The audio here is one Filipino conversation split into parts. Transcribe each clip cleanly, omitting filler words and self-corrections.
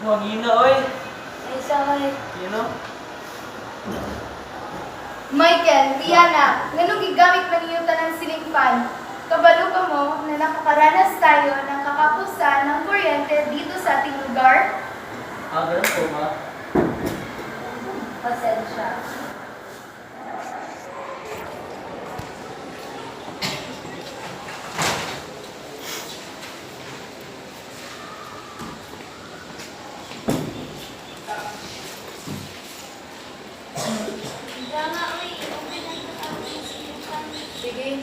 Hangina, oy. Ay, sakay. You know? Michael, Rihanna, ganun gigamit man ninyo tanang ceiling fan. Kabalo ka mo na nakakaranas tayo ng kakapusan ng kuryente dito sa ating lugar? Ganun po, ma. Pasensya. Sige.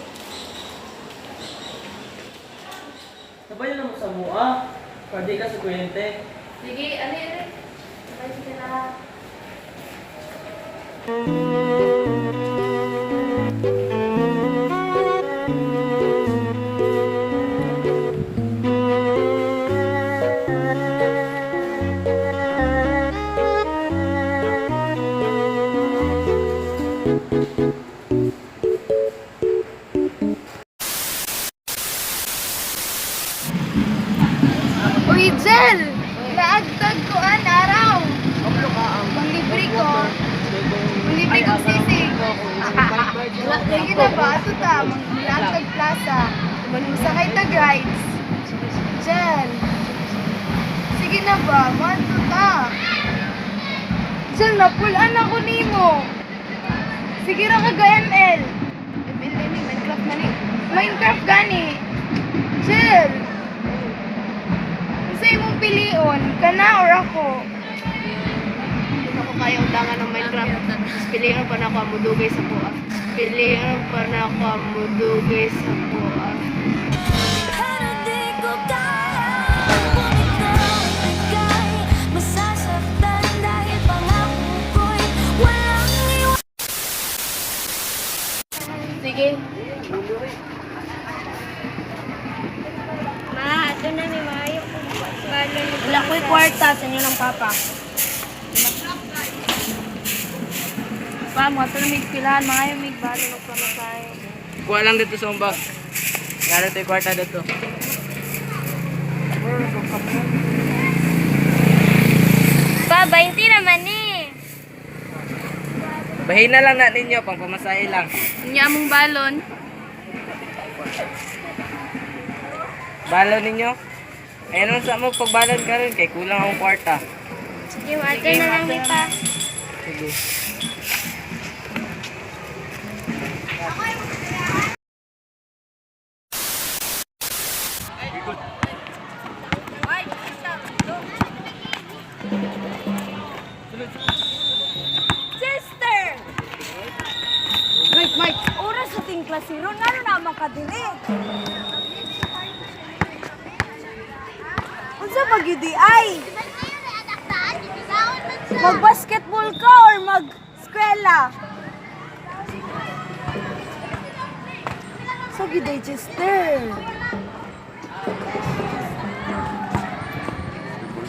Sabayan na mo sa mua. Pwede ka sa kuryente. Sige, ano yun? Sabay sige lahat. Uy, Jel! Naagtag ko araw! Kung libre ko, sisig. Sige na ba? Ato ta, mag-Naagtag Plaza. Sakay ta, guys. Jel! Sige na ba? Mato ta. Jel, napulaan ako nimo. Sige ra ka ga-ML. ML ni, Minecraft na ni. Minecraft gani. Jel! Sa imong pilion, kana or ako? Hindi ako kaya undangan ng Minecraft. Pilihan pa na ako amudugay sa buwa. Pilihan pa na ako amudugay sa buwa. Pero di ko kaya bumitaw ika'y masasaktan dahil pangako ko'y walang iwan. Sige. Ma, ito na ni Mayo. Wala ko'y kwarta sa inyo ng papa. Pa, mga ito na may pilahan. Mga yung may balo ng pamatay. Kuha lang dito sa umbag. Ngara tayo kwarta dito. Pa, 20 naman eh. Bahin na lang na ninyo, pang pamasahe lang. Inya mong balon. Balon ninyo. Ayan lang sa mo, pagbalon ka rin, kay kulang akong kwarta. Sige, mata na lang ni pa. Sige. Sister! Mike! Oras sa ting klasiro, ano naman ka dili? Unsa pag yudi ay? Mag-basketball ka or mag-skwela? Sa giday, Chester.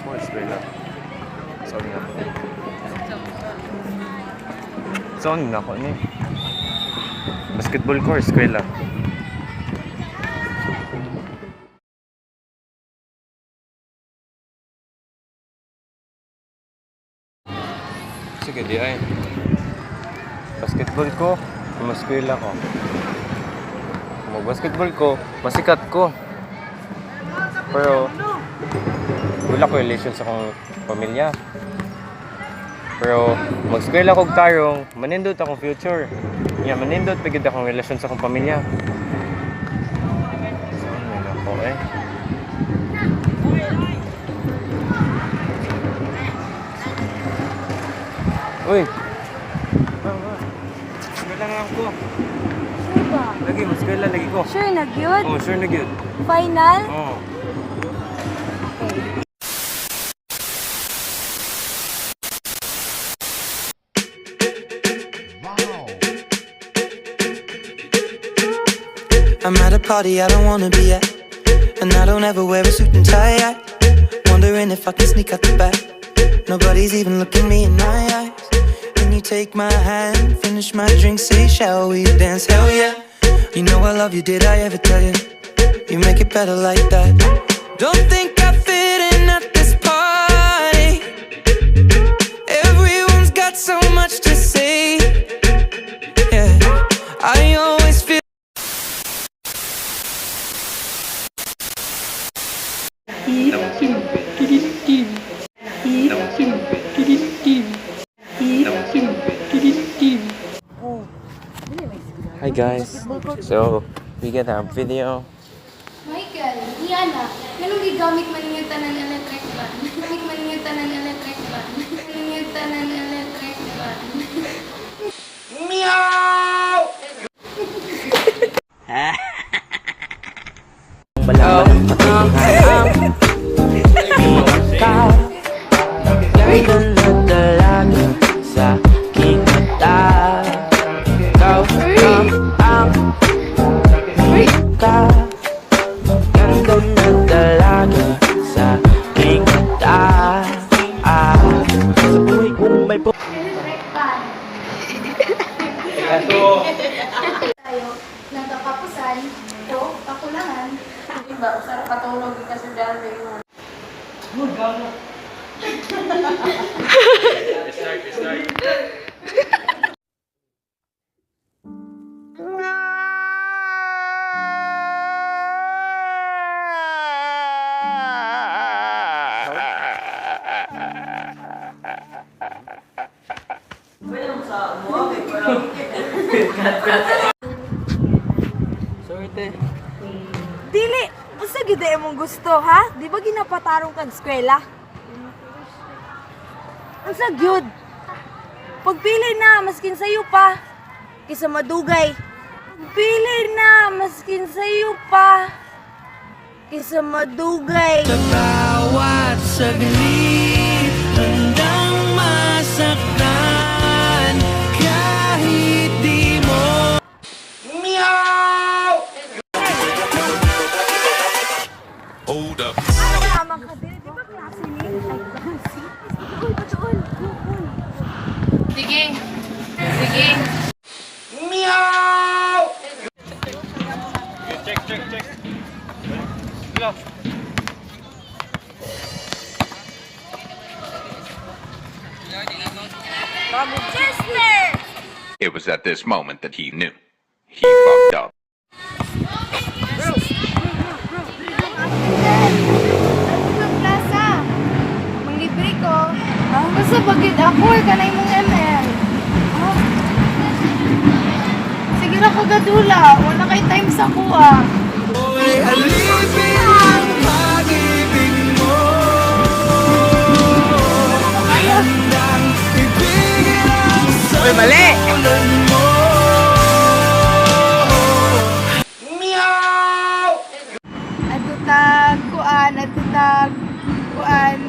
Mo eskwela. Sorry nga. Saan na ako ni? Basketball ko or eskwela? Sige, di ay. Basketball ko, mas eskwela ko. Kung mag-basketball ko, masikat ko. Pero, wala ko relation sa akong pamilya. Pero, mag-eskwela ko tarong, manindot akong future. Manindot, pagod akong relasyon sa akong pamilya. Saan nila ako eh? Uy! Eskwela na ako. Sure ba? Lagi, mas eskwela lagi ko. Sure na gyud? Oh, sure na good. Final? Oh. I'm at a party I don't wanna be at, and I don't ever wear a suit and tie. Wondering if I can sneak out the back. Nobody's even looking me in my eyes. Can you take my hand, finish my drink, say shall we dance? Hell yeah. You know I love you, did I ever tell you? You make it better like that. Don't think I fit in at this party. Hi guys. So, we get a video. Michael, Rihanna, ganun gigamit man yung tanan electric fan. Gamit man yung tanan electric fan. Yung tanan electric fan. Ganda na talaga sa aking mata. Ikaw ang ka. Ganda na talaga sa aking mata. Sa buhay kong may Electric fan. Tayo, nagkakapusan, o kakulangan. Diba, sarap patulog kasi dahil Sorry, te. Dili, basta gid mong gusto, ha? Di ba ginapatarong kag eskwela? Unsa gyud? Pagpili na maskin sayo pa kisa madugay. Pili na maskin sayo pa kisa madugay. bawat saglit handang masaktan kahit di mo. Hold up. Tama ka dili, di ba klase ni? Ay, klase. Uy, patuon. Sige. Sige. Chester! It was at this moment that he knew. He fucked up. Ang plaza. Manglibre ko. Basta bagid ako, kanay mong ML. Sige na ko gadula. Wala kay time sa kuha. Ay, alipin ang pag-ibig mo. Handang ibigin ang salulan mo. Atutag kuan.